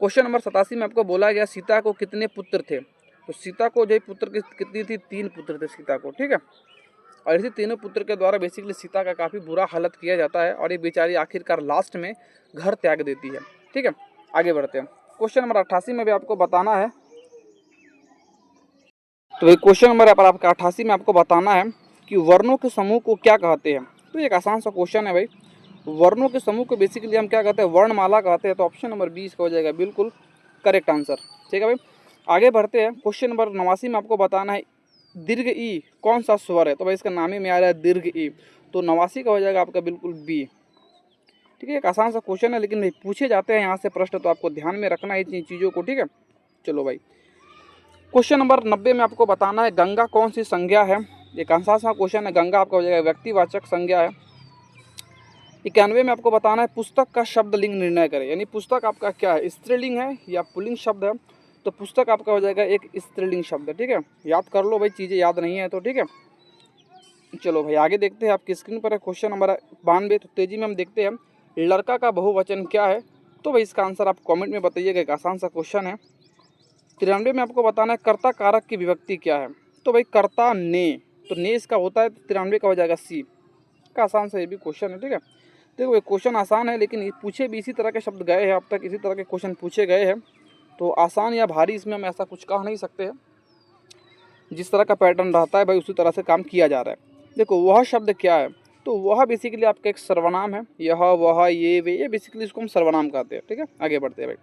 क्वेश्चन नंबर 87 में आपको बोला गया, सीता को कितने पुत्र थे। तो सीता को जो पुत्र कितनी थी, 3 पुत्र थे सीता को, ठीक है। और इसी तीनों पुत्र के द्वारा बेसिकली सीता का काफ़ी बुरा हालत किया जाता है, और ये बेचारी आखिरकार लास्ट में घर त्याग देती है, ठीक है। आगे बढ़ते हैं, क्वेश्चन नंबर 88 में भी आपको बताना है। तो भाई क्वेश्चन नंबर यहाँ पर आपका 88 में आपको बताना है कि वर्णों के समूह को क्या कहते हैं। तो एक आसान सा क्वेश्चन है भाई, वर्णों के समूह को बेसिकली हम क्या कहते हैं, वर्णमाला कहते हैं। तो ऑप्शन नंबर 20 का हो जाएगा बिल्कुल करेक्ट आंसर, ठीक है भाई। आगे बढ़ते हैं, क्वेश्चन नंबर 89 में आपको बताना है, दीर्घ ई कौन सा स्वर है। तो भाई इसका नाम ही में आ रहा है दीर्घ ई, तो 89 का हो जाएगा आपका बिल्कुल बी, ठीक है। एक आसान सा क्वेश्चन है, लेकिन भाई पूछे जाते हैं यहाँ से प्रश्न, तो आपको ध्यान में रखना है इन चीज़ों को, ठीक है। चलो भाई, क्वेश्चन नंबर 90 में आपको बताना है, गंगा कौन सी संज्ञा है। एक आसान सा क्वेश्चन है, गंगा आपका हो जाएगा व्यक्तिवाचक संज्ञा है। 91 में आपको बताना है, पुस्तक का शब्द लिंग निर्णय करें। यानी पुस्तक आपका क्या है, स्त्रीलिंग है या पुल्लिंग शब्द है। तो पुस्तक आपका हो जाएगा एक स्त्रीलिंग शब्द, ठीक है। याद कर लो भाई, चीज़ें याद नहीं है तो, ठीक है। चलो भाई आगे देखते हैं, आपकी स्क्रीन पर है क्वेश्चन नंबर 92। तो तेजी में हम देखते हैं, लड़का का बहुवचन क्या है। तो भाई इसका आंसर आप कॉमेंट में बताइएगा, एक आसान सा क्वेश्चन है। 93 में आपको बताना है, कर्ता कारक की विभक्ति क्या है। तो भाई कर्ता ने, तो ने इसका होता है, 93 का हो जाएगा सी का। आसान सा ये भी क्वेश्चन है, ठीक है। देखो ये क्वेश्चन आसान है, लेकिन पूछे भी इसी तरह के शब्द गए हैं अब तक, इसी तरह के क्वेश्चन पूछे गए हैं। तो आसान या भारी इसमें हम ऐसा कुछ कह नहीं सकते हैं, जिस तरह का पैटर्न रहता है भाई उसी तरह से काम किया जा रहा है। देखो वह शब्द क्या है, तो वह बेसिकली आपका एक सर्वनाम है। यह, वह, ये, वे, ये बेसिकली इसको हम सर्वनाम कहते हैं, ठीक है। आगे बढ़ते हैं भाई,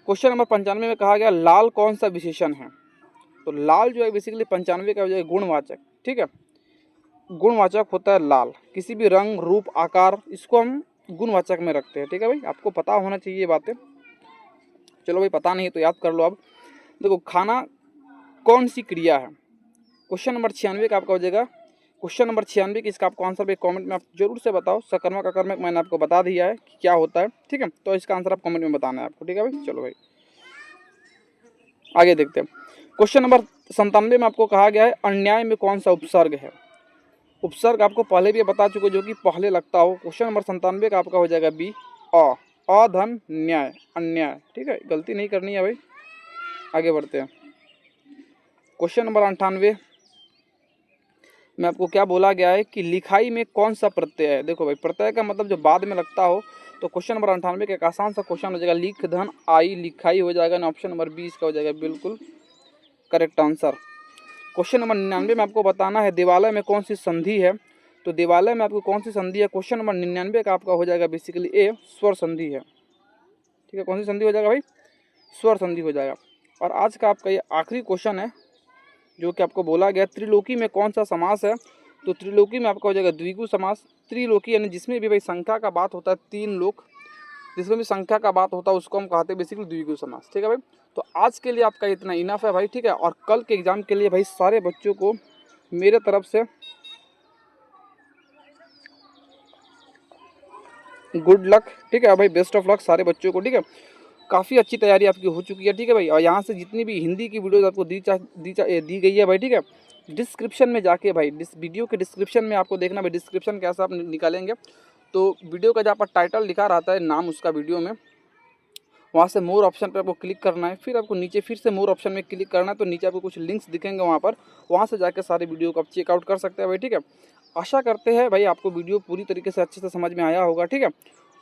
क्वेश्चन नंबर 95 में कहा गया, लाल कौन सा विशेषण है। तो लाल जो है बेसिकली 95 का हो जाएगा गुणवाचक, ठीक है। गुणवाचक होता है लाल, किसी भी रंग, रूप, आकार, इसको हम गुणवाचक में रखते हैं, ठीक है भाई। आपको पता होना चाहिए ये बातें। चलो भाई पता नहीं तो याद कर लो अब। देखो खाना कौन सी क्रिया है। क्वेश्चन नंबर 96 का आपका हो जाएगा, क्वेश्चन नंबर 96 की इसका आपको आंसर भाई कमेंट में आप जरूर से बताओ। सकर्मक अकर्मक मैंने आपको बता दिया है कि क्या होता है, ठीक है। तो इसका आंसर आप कमेंट में बताना है आपको, ठीक है भाई। चलो भाई आगे देखते हैं, क्वेश्चन नंबर 97 में आपको कहा गया है, अन्याय में कौन सा उपसर्ग है। उपसर्ग आपको पहले भी बता चुके, जो कि पहले लगता हो। क्वेश्चन नंबर 97 का आपका हो जाएगा बी, अधन न्याय, अन्याय, ठीक है। गलती नहीं करनी है भाई। आगे बढ़ते हैं, क्वेश्चन नंबर 98 में आपको क्या बोला गया है कि लिखाई में कौन सा प्रत्यय है। देखो भाई प्रत्यय का मतलब जो बाद में लगता हो। तो क्वेश्चन नंबर 98 का एक आसान सा क्वेश्चन हो जाएगा, लिख धन आई, लिखाई हो जाएगा ना। ऑप्शन नंबर 20 का हो जाएगा बिल्कुल करेक्ट आंसर। क्वेश्चन नंबर 99 में आपको बताना है, देवालय में कौन सी संधि है। तो देवालय में आपको कौन सी संधि है। क्वेश्चन नंबर 99 का आपका हो जाएगा बेसिकली ए, स्वर संधि है, ठीक है। कौन सी संधि हो जाएगा भाई, स्वर संधि हो जाएगा। और आज का आपका ये आखिरी क्वेश्चन है, जो कि आपको बोला गया, त्रिलोकी में कौन सा समास है। तो त्रिलोकी में आपका हो जाएगा द्विगु समास। त्रिलोकी यानी जिसमें भी भाई संख्या का बात होता है, 3 लोक, जिसमें भी संख्या का बात होता है उसको हम कहते हैं बेसिकली द्विगु समास, ठीक है भाई। तो आज के लिए आपका इतना इनफ है भाई, ठीक है। और कल के एग्जाम के लिए भाई सारे बच्चों को मेरे तरफ से गुड लक, ठीक है भाई, बेस्ट ऑफ लक सारे बच्चों को, ठीक है। काफ़ी अच्छी तैयारी आपकी हो चुकी है, ठीक है भाई। और यहाँ से जितनी भी हिंदी की वीडियोज़ आपको दी गई है भाई, ठीक है, डिस्क्रिप्शन में जाके भाई, वीडियो के डिस्क्रिप्शन में आपको देखना भाई, डिस्क्रिप्शन कैसा आप निकालेंगे तो वीडियो का जहाँ पर टाइटल लिखा रहता है, नाम उसका वीडियो में, वहाँ से मोर ऑप्शन पर आपको क्लिक करना है। फिर आपको नीचे फिर से मोर ऑप्शन में क्लिक करना है, तो नीचे आपको कुछ लिंक्स दिखेंगे वहाँ पर, वहाँ से जाकर सारे वीडियो को आप चेकआउट कर सकते हैं भाई, ठीक है। आशा करते हैं भाई आपको वीडियो पूरी तरीके से अच्छे से समझ में आया होगा, ठीक है।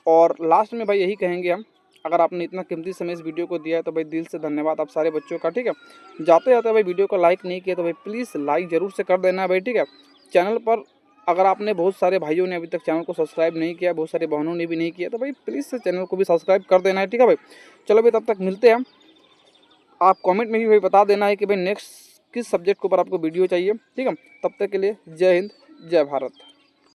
और लास्ट में भाई यही कहेंगे हम, अगर आपने इतना कीमती समय इस वीडियो को दिया है तो भाई दिल से धन्यवाद आप सारे बच्चों का, ठीक है। जाते जाते भाई वीडियो को लाइक नहीं किया तो भाई प्लीज़ लाइक ज़रूर से कर देना है भाई, ठीक है। चैनल पर अगर आपने, बहुत सारे भाइयों ने अभी तक चैनल को सब्सक्राइब नहीं किया, बहुत सारे बहनों ने भी नहीं किया, तो भाई प्लीज़ से चैनल को भी सब्सक्राइब कर देना है, ठीक है भाई। चलो भाई तब तक मिलते हैं। आप कमेंट में भी भाई बता देना है कि भाई नेक्स्ट किस सब्जेक्ट के ऊपर आपको वीडियो चाहिए, ठीक है। तब तक के लिए जय हिंद, जय भारत।